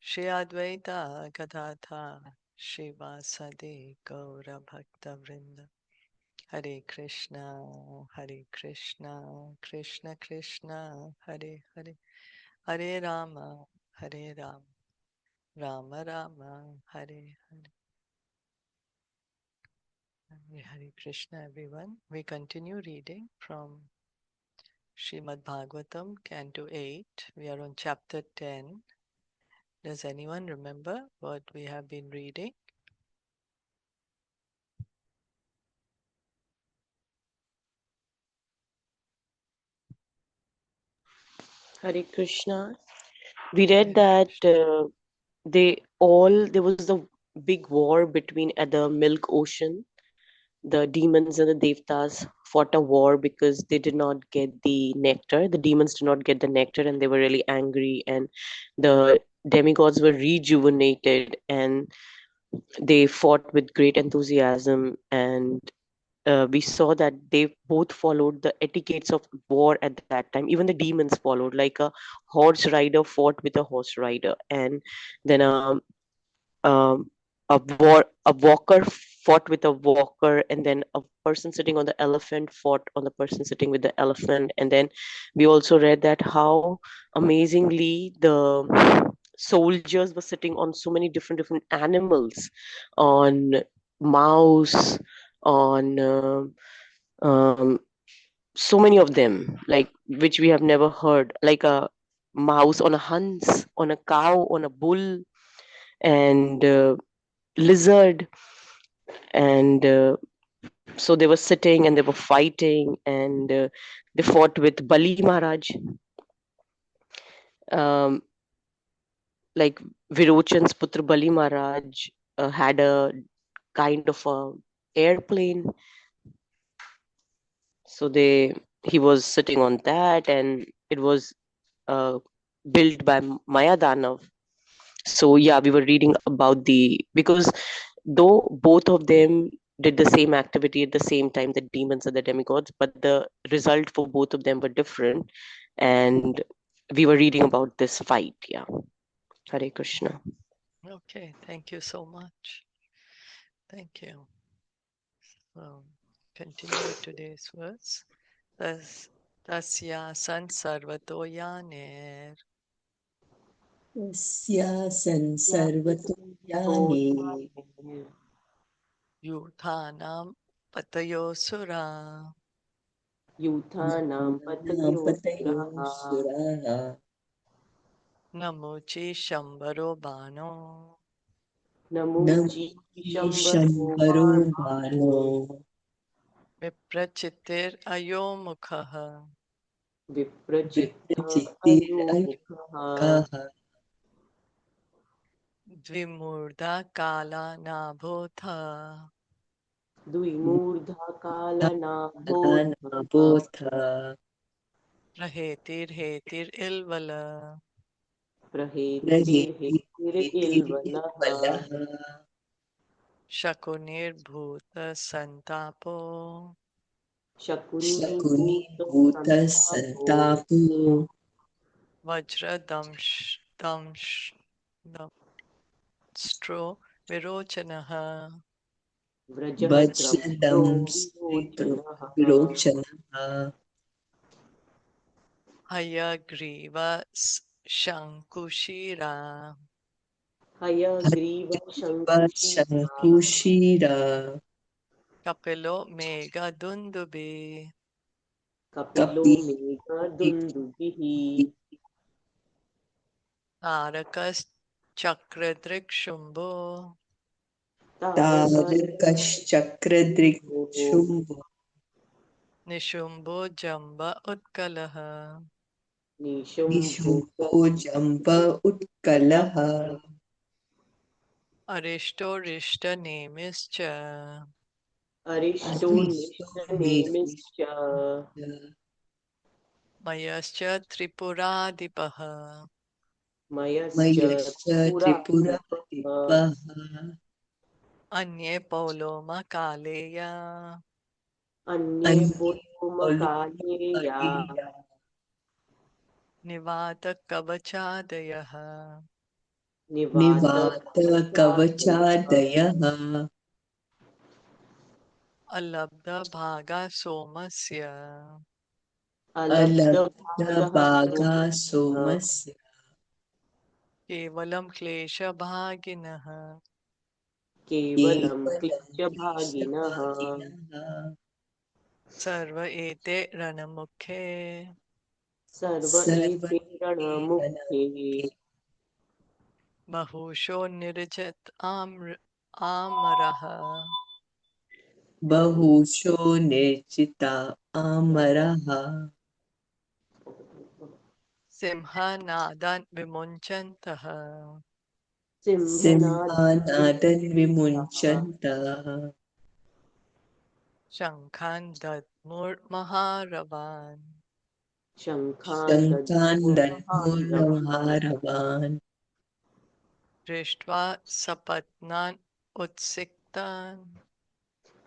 Shri Advaita Gadadhar Shivasadi Gaura Bhakta Vrinda. Hare Krishna, Hare Krishna, Krishna Krishna, Hare Hare, Hare Rama, Hare Rama, Rama Rama, Hare Hare. Hare Krishna, everyone. We continue reading from Srimad Bhagavatam, Canto 8. We are on chapter 10. Does anyone remember what we have been reading? Hare Krishna. We read Hare that Krishna. there was a big war between at the Milk Ocean. The demons and the devtas fought a war because they did not get the nectar. The demons did not get the nectar and they were really angry, and the demigods were rejuvenated and they fought with great enthusiasm. And we saw that they both followed the etiquettes of war at that time. Even the demons followed, like a horse rider fought with a horse rider, and then um, a walker fought with a walker, and then a person sitting on the elephant fought on the person sitting with the elephant. And then we also read that how amazingly the soldiers were sitting on so many different animals, on mouse, on so many of them, like which we have never heard, like a mouse on a hunts, on a cow, on a bull, and lizard. And so they were sitting and they were fighting, and they fought with Bali Maharaj. um, like Virochan's putra Bali Maharaj had a kind of a airplane. So he was sitting on that, and it was uh, built by Maya Danav. So yeah, we were reading about the, because though both of them did the same activity at the same time, the demons and the demigods, but the result for both of them were different. And we were reading about this fight. Yeah. Hare Krishna. Okay, thank you so much. Thank you. So, continue with today's verse. Tasya san sarvato yaner Tस्यासन् सर्वतो याने yuthanam patayo sura Yuthanam भूतानां patayo पतयो suraha सुराः namuchi shambaro bano namuchi नमुचे shambaro शम्बरो बाणो bano viprachitir ayomukha viprachitta ayomukha विप्रचितिरयुक्तः dvimurda kala nabotha Dvimurdha कालनाभोः नानाबोध prahetir hetir ilvala प्रहेतिर्हेतिरिल्वलः रहेतिर्बलः shakunir bhuta santapo Shakuni शकुनीभूतः भूतसन्तापो सन्तापो vajra damstro virochanaha व्रजद्रष्टो वज्रदंष्ट्रो विरोचनः विरोचनः hayagriva shankushira हयग्रीवशङ्कुशीला हरिवशङ्कुशीरा kapilo mega dundubi कपिलो कपि मेघदुन्दुभिः तारकश्चक्रदृक्शुम्भो तारकश्चक्रुः तारकश्चक्रदृक्शुम्भो निशुम्भो जम्ब उत्कलः निशुम्भो निशुम्भो जम्ब उत्कलः अरिष्टोरिष्टनेमिश्च अरिष्टो निष्टनेमिश्च मयश्च त्रिपुरादिपः मयश्च मयश्च त्रिपुरादिपः त्रिपुरादिपः अन्ये पौलोमकालेय अन्ये अन्ये पुरुमकालेया पौलोमकालेया निवातकवचादयः निवात निवातकवचादयः अलब्धभागा सोमस्य अलब्धभागः अलब्धभागा सोमस्य सोमस्य केवलं क्लेशभागिनः केवलं केवलं क्लिश्यभागिनः क्लेशभागिनः सर्व एते रणमुखे सर्व एते सर्वैते रणमुखे रणमुखे बहुशो निर्जत आमरः बहुशो निर्जिता अमरः सिंहनादान् विमुञ्चन्तः सिंहानादं सिंहनादविमुञ्चन्तः विमुञ्चन्तः शङ्खान् दद्मुर्महारवान् शङ्खान् शङ्खान् दद्मुर्महारवान् दद्मुर्महारवान् दृष्ट्वा सपत्नान् उत्सिक्तान्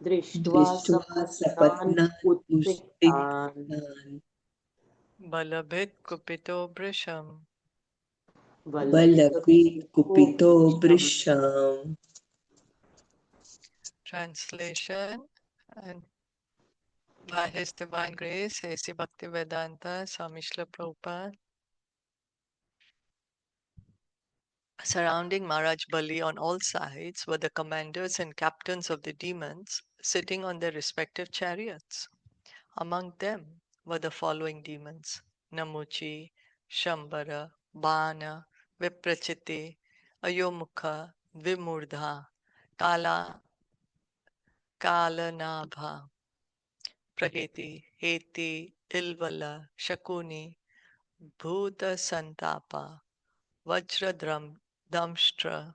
दृष्ट्वा दृष्ट्वा सपत्नान् सपत्नान् उत्सिक्तान् उष्टितान् बलभित् कुपितो वृषम् बलवीकुपितो वल्लवीकुपितो वृषम् Translation and by His Divine Grace, A.C. Bhaktivedanta Swami Srila Prabhupada. Surrounding Maharaj Bali on all sides were the commanders and captains of the demons sitting on their respective chariots. Among them were the following demons: Namuchi, Shambara, Bana, Viprachiti, Ayomukha, Vimurdha, Kala, Kalanabha, Prageti, Heti, Ilvala, Shakuni, Bhuta Santapa, Vajradram, Damshtra,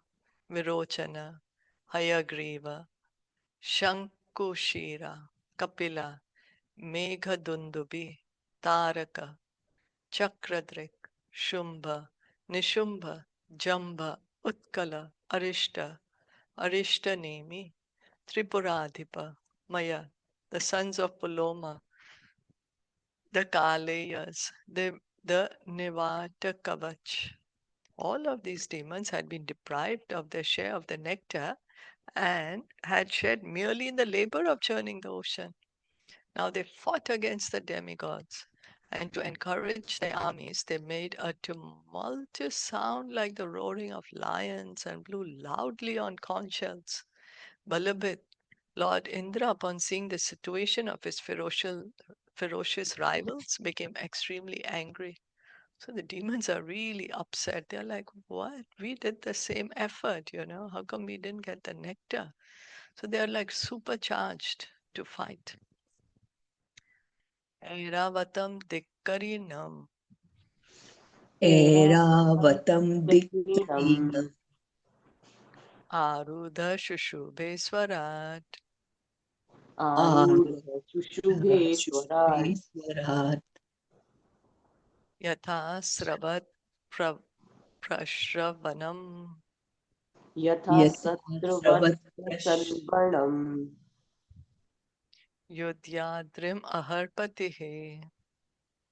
Virochana, Hayagriva, Shankushira, Kapila, Meghadundubi, Taraka, Chakradrik, Shumbha, Nishumbha, Jamba, Utkala, Arishta, Arishtanemi, Tripuradhipa, Maya, the sons of Puloma, the Kalayas, the Nivata Kavach. All of these demons had been deprived of their share of the nectar and had shared merely in the labor of churning the ocean. Now they fought against the demigods, and to encourage their armies, they made a tumultuous sound like the roaring of lions and blew loudly on conch shells. Balabhit, Lord Indra, upon seeing the situation of his ferocious rivals, became extremely angry. So the demons are really upset. They're like, what? We did the same effort, How come we didn't get the nectar? So they're like supercharged to fight. Airavatam Dikkarinam ऐरावतं ऐरावतम् दिक्करीनं Arudha Shushubhe Swarat आरूढ शुशुभे आरुह्य स्वराट् शुभेश्वरात् Yatha Sravat Prashravanam यथा यथा सत्रवत्प्रसर्पणम् Yudhyadrim Aharpatihe.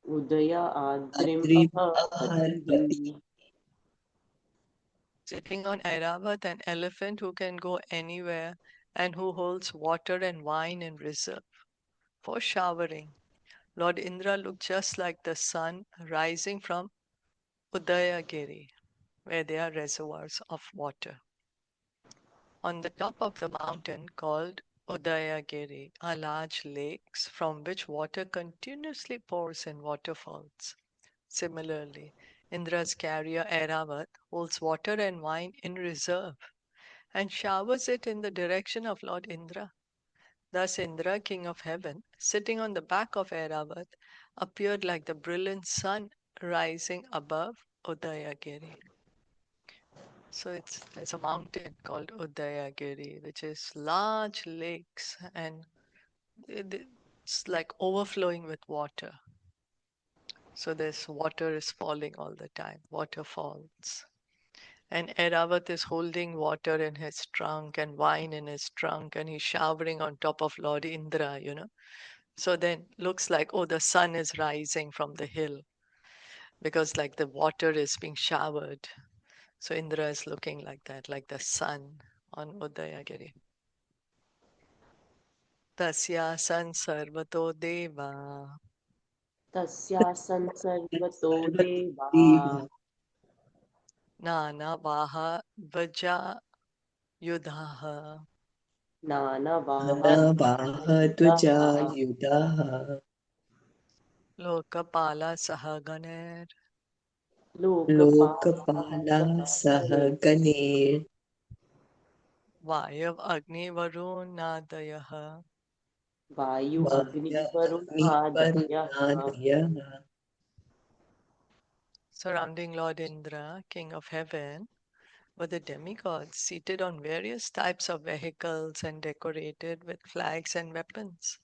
Uday आद्रिम् अद्रिम् अहर्पति अपहतिः Sitting on Airavat, an elephant who can go anywhere and who holds water and wine in reserve for showering. Lord Indra looked just like the sun rising from Udayagiri, where there are reservoirs of water. On the top of the mountain called Udayagiri are large lakes from which water continuously pours in waterfalls. Similarly, Indra's carrier Airavat holds water and wine in reserve and showers it in the direction of Lord Indra. Thus, Indra, king of heaven, sitting on the back of Airavat, appeared like the brilliant sun rising above Udayagiri. So there's a mountain called Udayagiri, which is large lakes and it's like overflowing with water. So this water is falling all the time, waterfalls. And Airavat is holding water in his trunk and wine in his trunk, and he's showering on top of Lord Indra. So then looks like, oh, the sun is rising from the hill because like the water is being showered. So Indra is looking like that, like the sun on Udayagiri. Tasyasan sarvato deva तस्यासन् सर्वतो सर्वदेव देवा nana vaha vaja yudhaha अनवाहतुजा नानावाहतुजाः युधाः lokapala sahaganer लोकपालाः लोकपाला सह सहागणे गणेर् vayav agni varunadayaha. वायु वाय अग्निवरुणादयः अग्निवरुणादयः Surrounding Lord Indra, king of heaven, were the demigods seated on various types of vehicles and decorated with flags and weapons.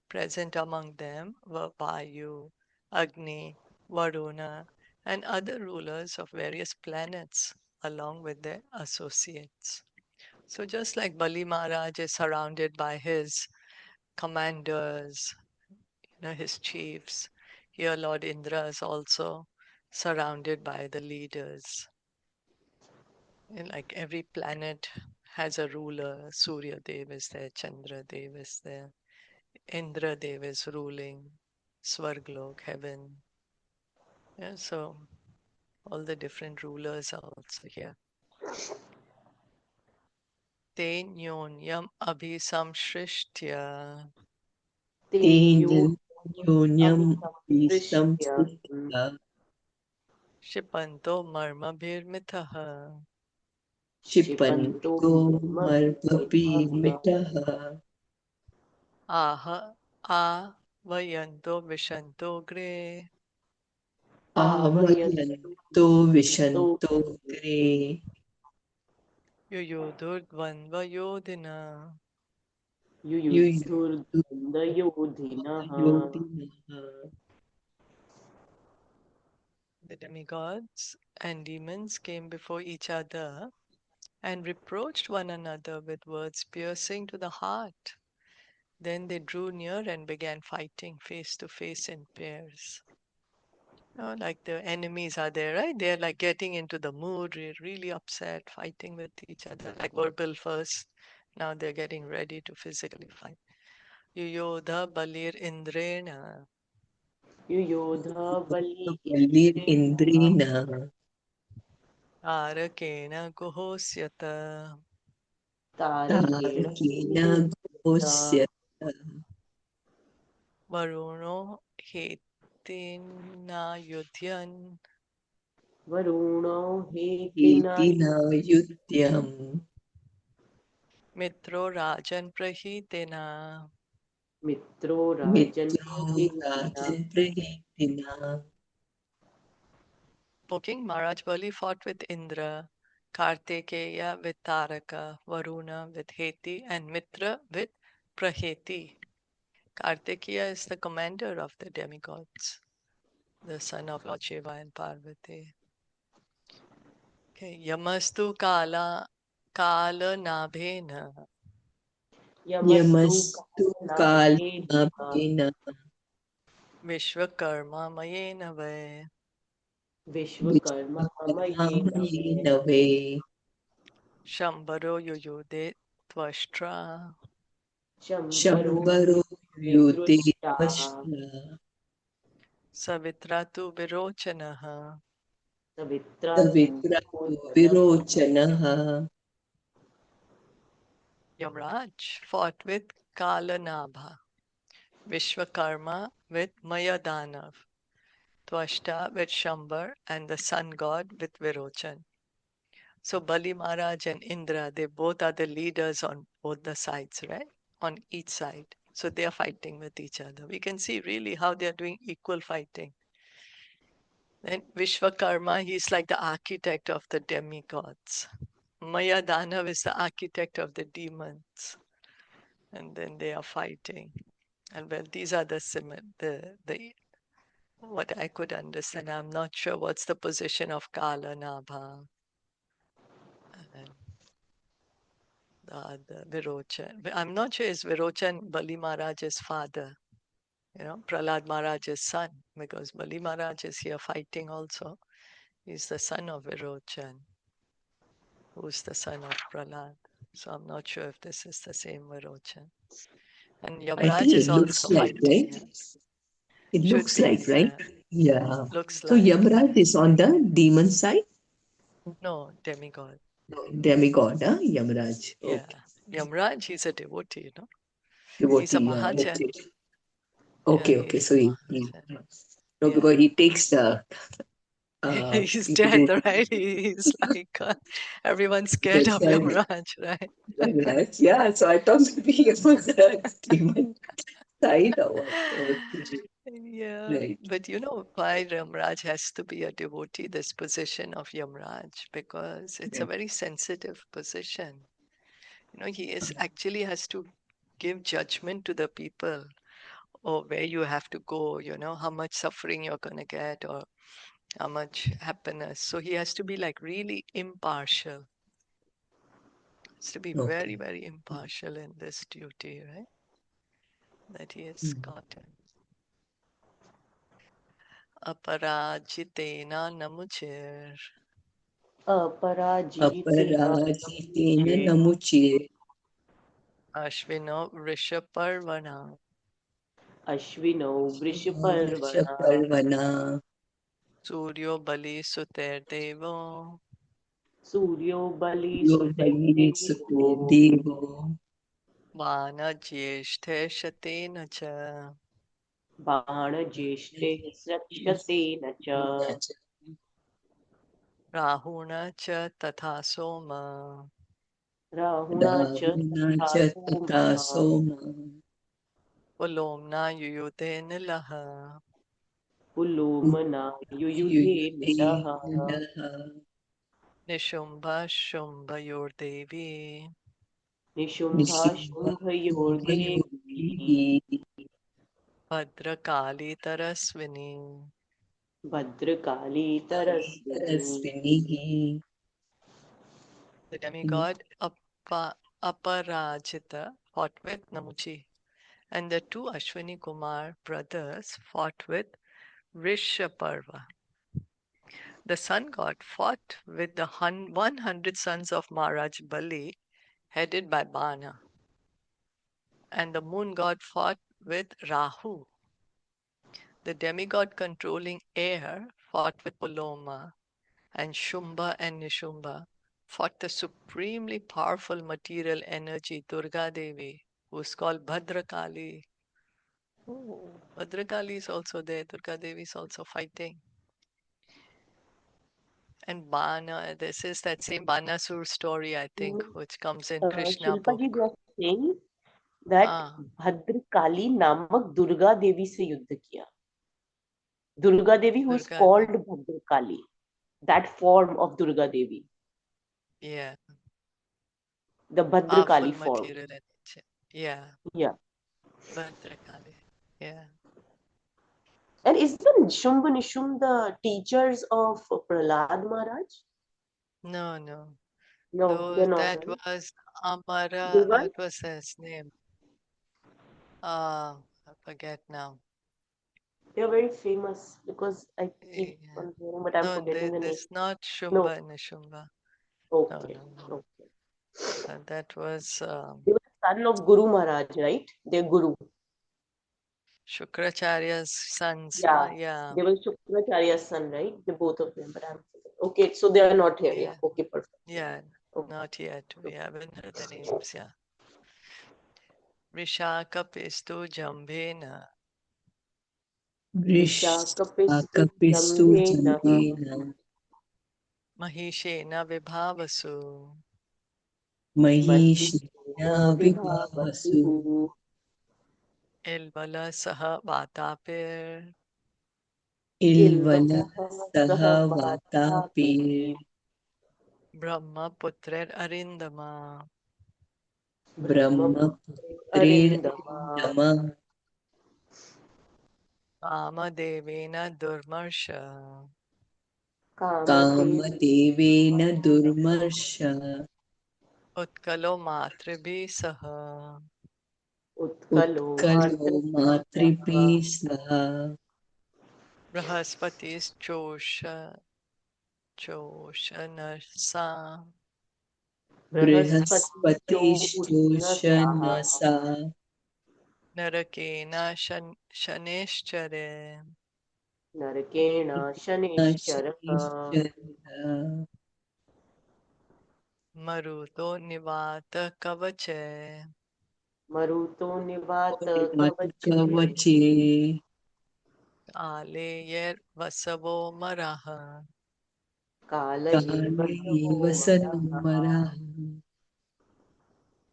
Present among them were Vayu, Agni, Varuna, and other rulers of various planets, along with their associates. So, just like Bali Maharaj is surrounded by his commanders, his chiefs, here Lord Indra is also surrounded by the leaders. And like every planet has a ruler. Surya Dev is there, Chandra Dev is there, Indra Dev is ruling Svarglok, heaven. Yeah, so all the different rulers are also here. Te nyonyam abhisamshristya तेन्यो तेन योन्यम् अभिसंसृष्ट्य विसंसित्य shipanto marmabhirmitah क्षिपन्तो क्षिपन्तो मर्मभिः मर्मभिमितः aha avayanto vishanto gre आवयन्तो आवयन्तो विशन्तोऽग्रे yuyudurdvanvayodhina. युयुधुर्धन्दयोधिनः युयुधुर्योधिनः The demigods and demons came before each other and reproached one another with words piercing to the heart. Then they drew near and began fighting face to face in pairs. Like the enemies are there, right? They're like getting into the mood, really upset, fighting with each other, like verbal first. Now they're getting ready to physically fight. Yuyodha Balir Indrena युयोधा Bali इन्द्रेण बलिरिन्द्रेण Arakena Guhosyata तारकेण तारकेण गुहोत्य घोष्यत Varuno Hetinayudhyan वरुणो हेतिना हेति न युध्यम् Mitro Rajan Prahitena. मित्रो मित्रो राजन्येतिना राजन् प्रहीतिना O King Maharaj Bali fought with Indra, Kartikeya with Taraka, Varuna with Heti, and Mitra with Praheti. Kartikeya is the commander of the demigods, the son of Lord Shiva and Parvati. Okay, Yamastu Kala Nabhena यमस्तु यमस्तु कालनाभेन कालनाभेन Vishwakarma Mayena Vai Vishwakarma मयेन विश्वकर्मामयेन way Shambharo Yuyude Tvashtra शम्बरो शम्बरो युते दृष्टा वश्य Savitra tu Virochanaha. Savitra तु सवित्रा तु विरोचनः विरोचनः Yamraj fought with Kalanabha, Vishwakarma with Mayadanav, Twashta with Shambar, and the sun god with Virochan. So Bali Maharaj and Indra, they both are the leaders on both the sides, right? On each side. So they are fighting with each other. We can see really how they are doing equal fighting. Then Vishwakarma, he's like the architect of the demigods. Mayadanav is the architect of the demons. And then they are fighting. And well, these are the what I could understand. I'm not sure what's the position of Kala Nabha and the other Virochan. I'm not sure is Virochan Bali Maharaj's father, Prahlad Maharaj's son, because Bali Maharaj is here fighting also. He's the son of Virochan. who's the son of Prahlad. So I'm not sure if this is the same Virochan. And I Yamraj think is it looks also like, fighting. right? Yeah. It Should looks be. like, right? Yeah. Looks So like. Yamraj is on the demon side? No, demigod. Demigod, huh? Yamraj. Yeah. Okay. Yamraj, he's a devotee, you know. He's Devotee, a yeah. Mahachan. Okay. Yeah, Okay, okay. he's So a he Mahachan. no, Yeah. because he takes the He's dead, devotee. right? He's like, everyone's scared That's of right. Yamraj, right? Yamraj. Yeah, so I thought maybe he was the demon side or what. Okay. Yeah, Right. but you know why Yamraj has to be a devotee, this position of Yamraj, because it's a Right. very sensitive position. You know, he is actually has to give judgment to the people or where you have to go, you know, how much suffering you're going to get or how much happiness. So he has to be like really impartial. Has to be very, Okay. very impartial in this duty, right? That he is Mm. gotten. Aparajitena namuchir. Aparajitena Aparajitena namuche. namuchye. Ashvino Vrishaparvana. Ashvino Vrishaparvana. Vrishaparvana. Suryo Bali Suter Devo. Suryo Bali Yobali Sute Sutedevo. Devo. Vana Jyeshthe Shatena Cha. Banajeshte Sakshateന cha. Rahuna Cha Tatha Soma. Rahuna cha Rahuna Tatha Chatata Soma. Soma. Ulomna Yuyute Nilaha. Pulomana Yuyudhe Yuyute Nilaha. Nilaha. Nishumbha Shumbha Yordevi. Nishumbha Nishimha Shumbhayordevi. Yogi. Bhadrakali Tarasvini. Bhadrakali Tarasvini. Sarasvinihi. The demigod Aparajita fought with Namuchi. And the two Ashwini Kumar brothers fought with Rishaparva. The sun god fought with the 100 sons of Maharaj Bali, headed by Bana. And the moon god fought with Rahu. The demigod controlling air fought with Puloma, and Shumba and Nishumba fought the supremely powerful material energy Durga Devi, who is called Bhadrakali. Oh, Bhadrakali is also there. Durga Devi is also fighting. And Bana, this is that same Banasur story, I think, which comes in Krishna Shilpa book. ji, they are saying that Ah, Bhadrakali नामक दुर्गा देवी से युद्ध किया. Durga Devi, who is Durga called Devi. Bhadrakali, that form of Durga Devi, Yeah, the powerful Bhadrakali form. material energy. Yeah, Yeah. Bhadrakali. Yeah. And isn't Nishumba Nishum the teachers of Prahlad Maharaj? No, no. No, they're Though not, that right? was Amara, Devan? what was his name? I forget now. They're very famous because I keep Yeah. on hearing, but I'm No, forgetting the name. this not No. Shumba and Nishumba. No, Okay. no, no. Okay. That was They were son of Guru Maharaj, right? Their Guru. Shukracharya's sons. Yeah. Yeah, They were Shukracharya's son, right? The both of them, but I'm okay. So they are not here. Yeah. yeah, Okay, perfect. yeah. Okay. Not yet. We haven't heard the names. Yeah. Vishakapistu Jambhena. Vishakapistu Vishakapistu Jambhena. Jambena. Mahishena Vibhavasu. Mahishina Vibhavasu. Vibhavasu. Ilvala Saha Vatapir. Ilvala Saha Saha Vatapir. Vatapir. Brahma Putrer Arindama. Brahmaputrer Arindama. Indama. Kamadevena Durmarsha. Kamadev Kamadevena Durmarsha. Utkalo Matribhi Saha. Utkalo Utkalo Matripisha. Matripi Svaha. Brahaspati's Choshanasa. बृहस्पतिश्चोषनसा नरकेना शनेश्चरे नरकेण शनिश्चरः मरुतो निवात कवचे मरुतो निवात कवचे कवचे आलेयर्वसवो मरः कालयेव वसनो मरः मरः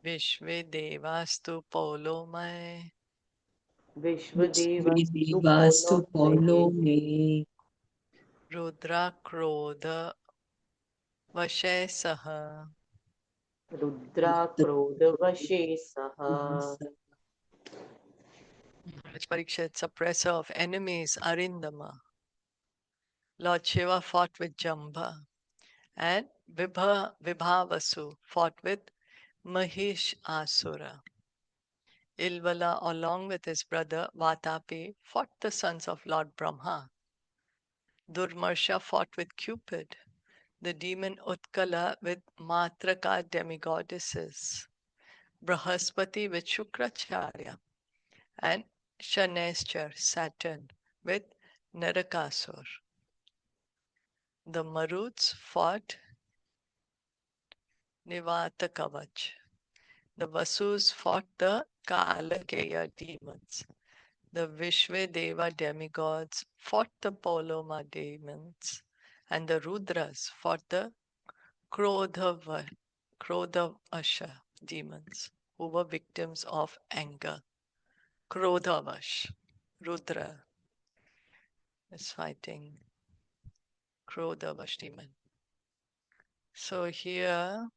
विश्वे देवास्तु पौलोमय विश्वदेवस्तु विश्वेदेवास्तु पौलो पौलो मे रुद्राक्रोध वशे सह रुद्राक्रोधवशे सः Maharaj Parikshit, suppressor of enemies, Arindama. Lord Shiva fought with Jamba, and Vibhavasu fought with Mahish Asura. Ilvala, along with his brother Vatapi, fought the sons of Lord Brahma. Durmarsha fought with Cupid, the demon Utkala with Matraka demigoddesses, Brahaspati with Shukracharya, and Shaneschar, Saturn, with Narakasur. The Maruts fought Nivata Kavach. The Vasus fought the Kalakeya demons. The Vishvedeva demigods fought the Poloma demons. And the Rudras fought the Krodhavasha demons, who were victims of anger. Krodhavash. Rudra is fighting Krodhavash demon. So here,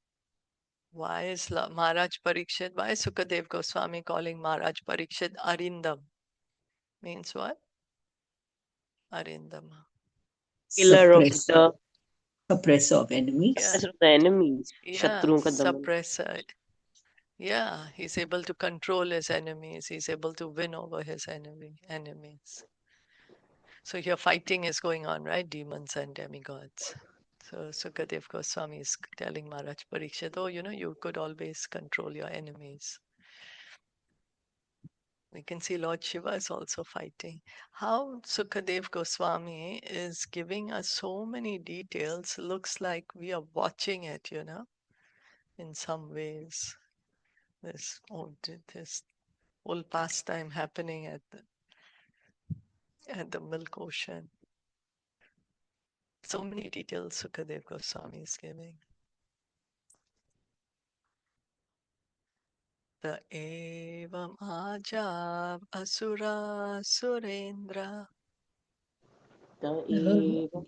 why is Maharaj Parikshit, why is Sukadev Goswami calling Maharaj Parikshit Arindam? Means what? Arindama. Killer of suppressor the suppressor of enemies. Yeah, suppressor of the enemies. yeah, शत्रुओं का दमन. suppressor. Yeah, he's able to control his enemies. He's able to win over his enemies. So here fighting is going on, right? Demons and demigods. So Sukadev Goswami is telling Maharaj Parikshit, oh, you could always control your enemies. We can see Lord Shiva is also fighting. How Sukadev Goswami is giving us so many details, looks like we are watching it, in some ways. This whole pastime happening at the Milk Ocean. So many details Sukadev Goswami is giving. The Evam Ajav Asura Surendra The eva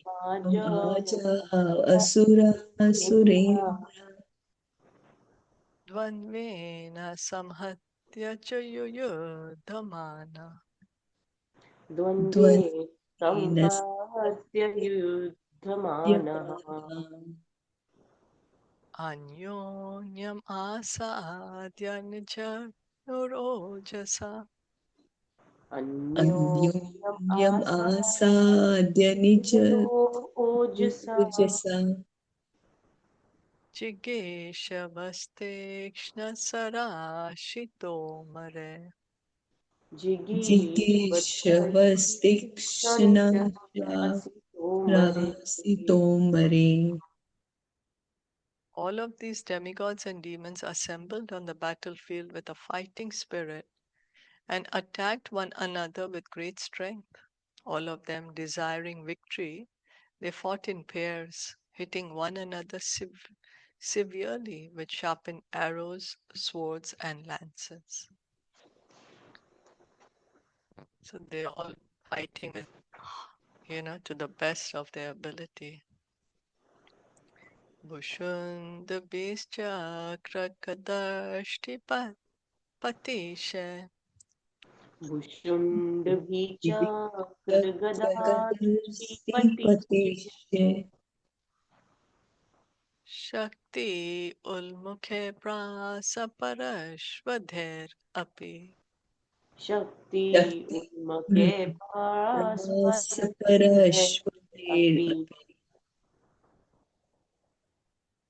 asura Surendra Dvanvena Samhatya Chayuyudhamana द्वन्द्वे संहत्य युद्धमानः Anyonyam Asadya Nija Nurojasa अन्योन्यम् अन्योन्यम् आसाद्य निज ओजसा ऊजसा Jigeshavastekshna Sarashito Mare जिगीषवस्तीक्ष्णा जिगीषवस्तीक्ष्णशरासितोमरे रासितोमरे. All of these demigods and demons assembled on the battlefield with a fighting spirit and attacked one another with great strength. All of them desiring victory, they fought in pairs, hitting one another severely with sharpened arrows, swords, and lances. So they're all fighting with, to the best of their ability. Bhushund Bishchakrakadashti Patisha भुषुण्डभिचाकृगदाष्टिपतिष्य Shakti Ulmukhe Prasaparashvadher Api शक्ति शक्ति उन्मके पार्श्वधे परश्वतेरपि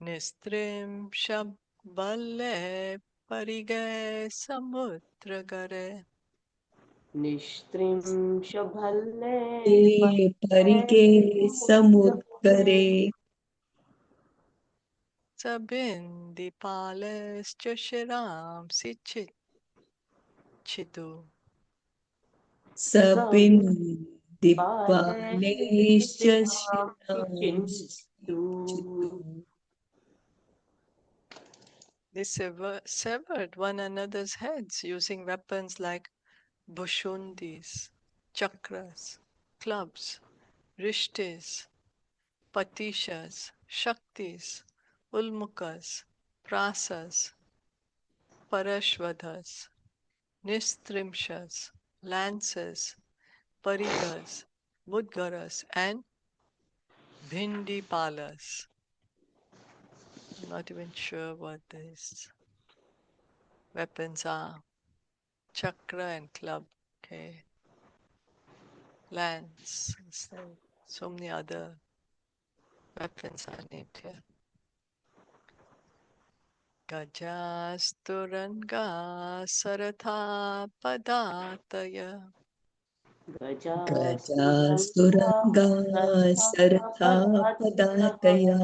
अपि Nistrim Shabale Parige Samutra Gare. निष्त्रिं शभल्ले परिगे समुद्गरे Sabindi Pales Joshiram Sichit Chidu. Sabin पालेश्च दीपालेश्च शिरांसितु They severed one another's heads using weapons like bushundis, chakras, clubs, rishtis, patishas, shaktis, ulmukas, prasas, parashvadhas, nistrimshas, lances, parigas, mudgaras, and bhindipalas. I'm not even sure what these weapons are. Chakra and club, okay. Lance, so many other weapons are named here. Gajasturanga Saratha Padataya. गजासुरङ्गा सरथा पदातया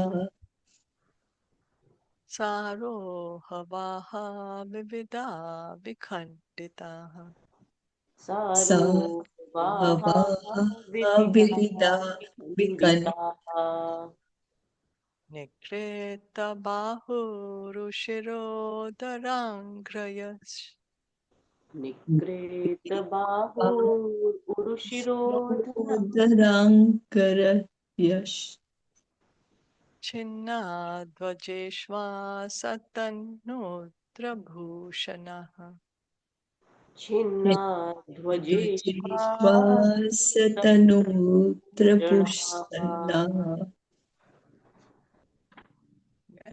Sarohavaha Vivida Vikhanditaha. सारोहवाः विविधा विकण् Nikreta Bahurushirodarangrayas. निकृतबाहुरुशिरोधर Urushi Chinnadvajeshva Satannudrabhushanaha. Dvajeshvasatanutrapushana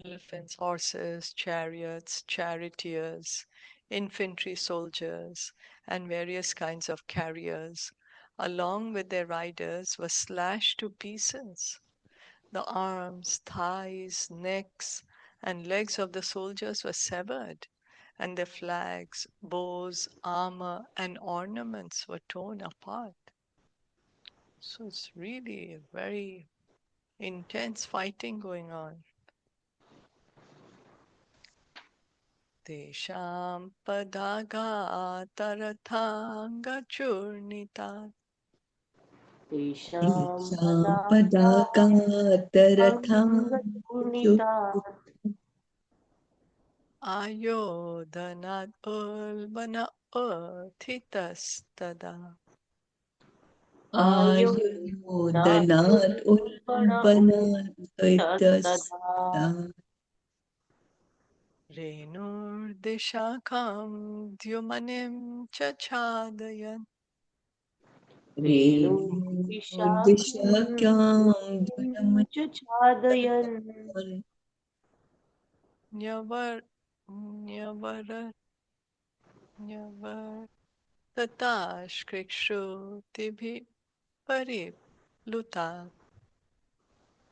Elephants, horses, chariots, charioteers, infantry soldiers, and various kinds of carriers, along with their riders, were slashed to pieces. The arms, thighs, necks, and legs of the soldiers were severed, and their flags, bows, armor, and ornaments were torn apart. So it's really very intense fighting going on. Tesham padaga tarathanga churnita. तेषां पदाकातरथां Ayodhanat ulbana uthitastada. आयुर्मोदनात् उल्बनात् इतस्तदा Renur deshakam dyumanim chachadayan. रेणुर्दिशाख्यां छादयन् Nyavar, nyavara, nyavar. Tatash krikshu tibhi paripluta.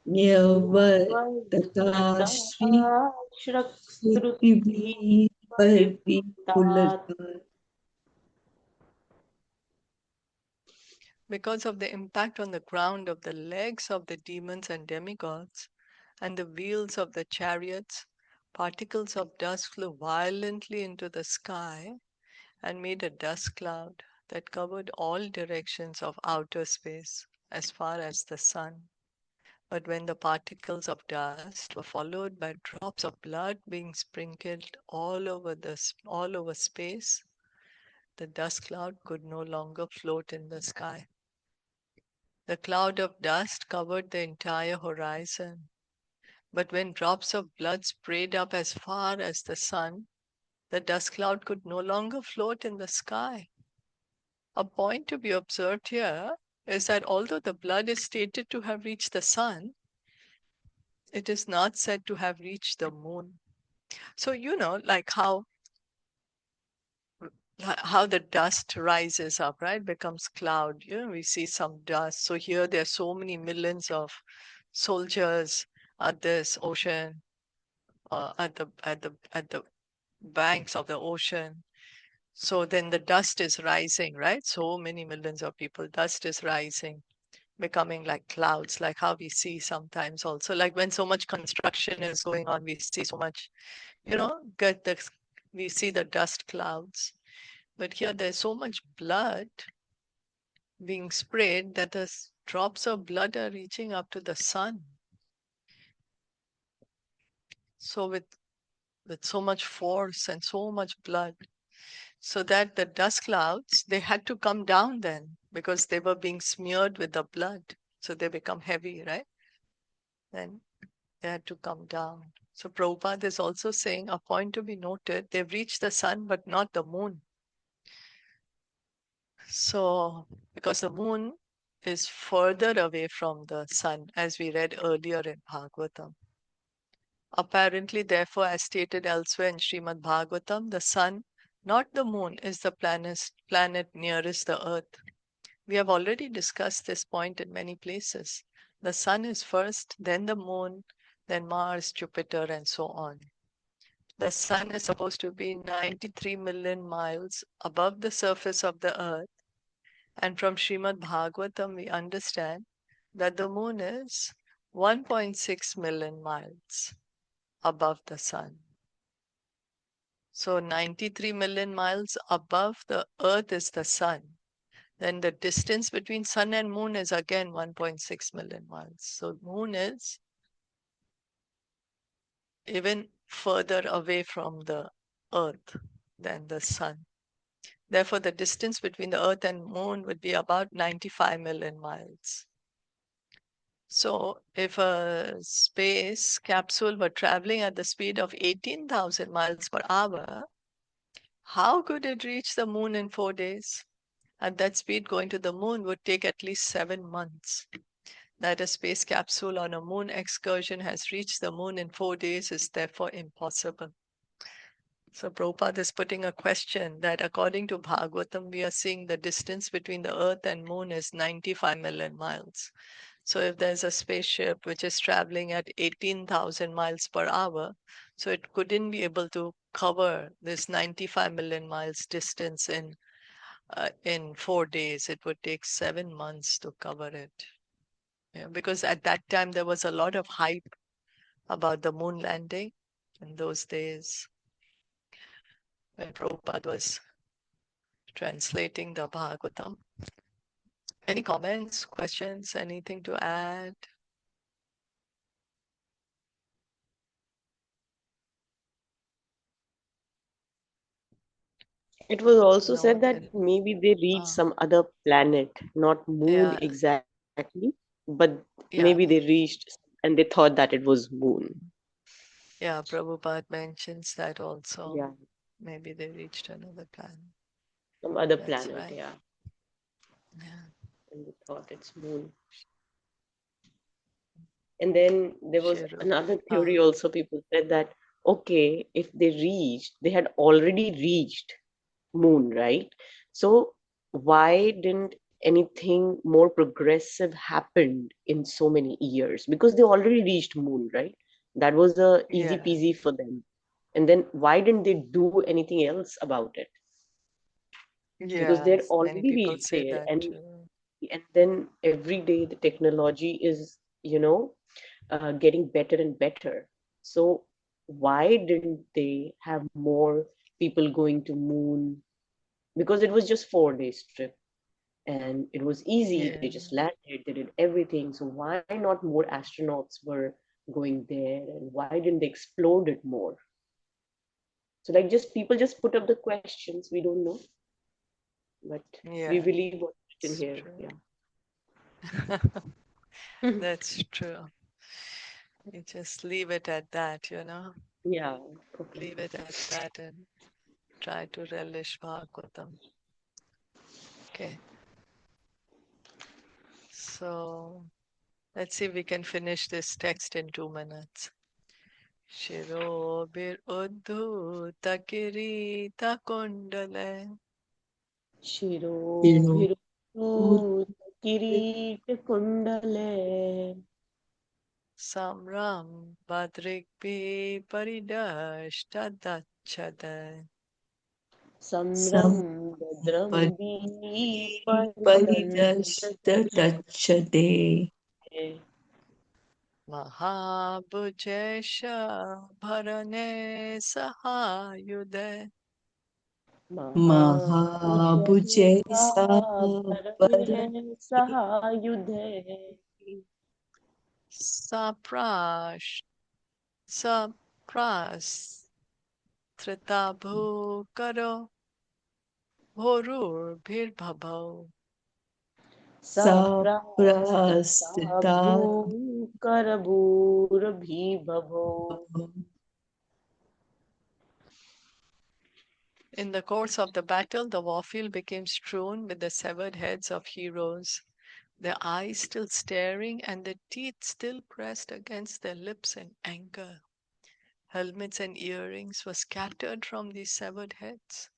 न्यवर्तता श्रुतिभिः श्रुतिभिः परिपुतात् परिपुलता Because of the impact on the ground of the legs of the demons and demigods and the wheels of the chariots, particles of dust flew violently into the sky and made a dust cloud that covered all directions of outer space as far as the sun. But when the particles of dust were followed by drops of blood being sprinkled all over space, the dust cloud could no longer float in the sky. The cloud of dust covered the entire horizon. But when drops of blood sprayed up as far as the sun, the dust cloud could no longer float in the sky. A point to be observed here is that although the blood is stated to have reached the sun, it is not said to have reached the moon. So, like how the dust rises up, right? Becomes cloud. We see some dust. So here there are so many millions of soldiers at this ocean. at the banks of the ocean. So then the dust is rising, right? So many millions of people, dust is rising, becoming like clouds, like how we see sometimes also. Like when so much construction is going on, we see so much, we see the dust clouds. But here there's so much blood being sprayed that the drops of blood are reaching up to the sun. So with so much force and so much blood, so that the dust clouds, they had to come down then because they were being smeared with the blood. So they become heavy, right? Then they had to come down. So Prabhupada is also saying a point to be noted, they've reached the sun but not the moon. So because the moon is further away from the sun, as we read earlier in Bhagavatam. Apparently, therefore, as stated elsewhere in Srimad Bhagavatam, the sun, not the moon, is the planet nearest the earth. We have already discussed this point in many places. The sun is first, then the moon, then Mars, Jupiter, and so on. The sun is supposed to be 93 million miles above the surface of the earth. And from Srimad Bhagavatam, we understand that the moon is 1.6 million miles above the sun. So 93 million miles above the earth is the sun. Then the distance between sun and moon is again 1.6 million miles. So moon is even further away from the earth than the sun. Therefore, the distance between the earth and moon would be about 95 million miles. So if a space capsule were traveling at the speed of 18,000 miles per hour, how could it reach the moon in 4 days? At that speed, going to the moon would take at least 7 months. That a space capsule on a moon excursion has reached the moon in 4 days is therefore impossible. So Prabhupada is putting a question that according to Bhagavatam, we are seeing the distance between the earth and moon is 95 million miles. So if there's a spaceship which is traveling at 18,000 miles per hour, so it couldn't be able to cover this 95 million miles distance in 4 days. It would take 7 months to cover it. Yeah, because at that time there was a lot of hype about the moon landing in those days when Prabhupada was translating the Bhagavatam. Any comments, questions, anything to add? It was also No, said that maybe they reached some other planet, not moon yeah, exactly, but maybe yeah, they reached and they thought that it was moon. yeah. Prabhupada mentions that also. Yeah, Maybe they reached another planet. some other That's planet, right. yeah. Yeah. And they thought it's moon. And then there was Shiru. another theory also, people said that, okay, if they reached, they had already reached moon, right? So why didn't anything more progressive happened in so many years? Because they already reached moon, right? That was the easy Yeah. peasy for them. And then why didn't they do anything else about it? Because they're Yes. Many already people reached say there, that too. and then every day the technology is, getting better and better. So why didn't they have more people going to moon? Because it was just 4 days trip and it was easy. They Yeah. just landed, they did everything. So why not more astronauts were going there, and why didn't they explore it more? So like just people just put up the questions. We don't know, but we Yeah. believe what's written It's here. true. Yeah. That's true. You just leave it at that. Yeah. Okay. Leave it at that and try to relish Bhagavatam. Okay. So let's see if we can finish this text in 2 minutes. Shirobir uddhuta kirita kundale शिरोभिरुत किरीटकुण्डले Samram Badrikpi Paridashtadachada. Samram Sam Badram Paridashtachate Mahabujesha Bharane Sahayude. Mahabuje Sahaparane Sahayudhe Saprash Sapras Tritabhu Karo Horur Bhirbhabau. Saprastita Saprastita Karabur Bhibhavo. In the course of the battle, the warfield became strewn with the severed heads of heroes, their eyes still staring and their teeth still pressed against their lips in anger. Helmets and earrings were scattered from these severed heads.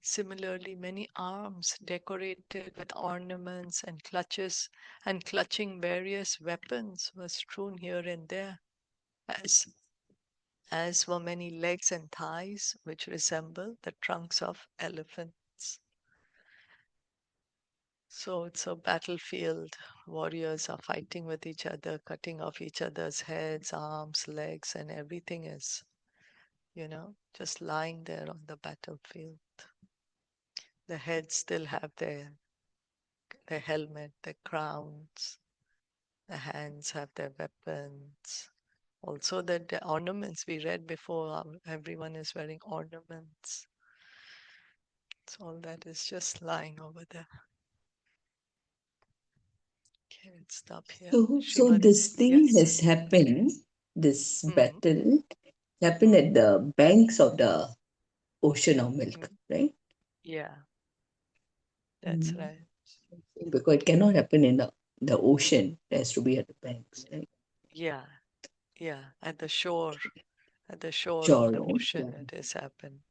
Similarly, many arms decorated with ornaments and clutches and clutching various weapons were strewn here and there, as were many legs and thighs which resemble the trunks of elephants. So it's a battlefield. Warriors are fighting with each other, cutting off each other's heads, arms, legs, and everything is, just lying there on the battlefield. The heads still have their helmet, their crowns. The hands have their weapons. Also, the ornaments we read before, everyone is wearing ornaments. So all that is just lying over there. Okay, let's stop here. So Srimad, this thing yes. has happened, this Mm, battle happened at the banks of the ocean of milk, mm, right? yeah, that's Mm. right. Because it cannot happen in the ocean. It has to be at the banks, right? Yeah, yeah, at the shore of Sure, the right? ocean Yeah. it has happened.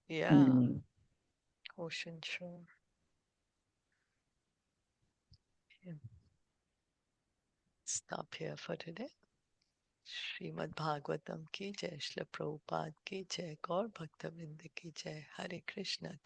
Yeah, Mm. ocean shore. Yeah. Stop here for today. Shrimad Bhagavatam की जय, श्री प्रभुपाद की जय, गौर भक्तवृंद की जय. हरे Krishna. Thank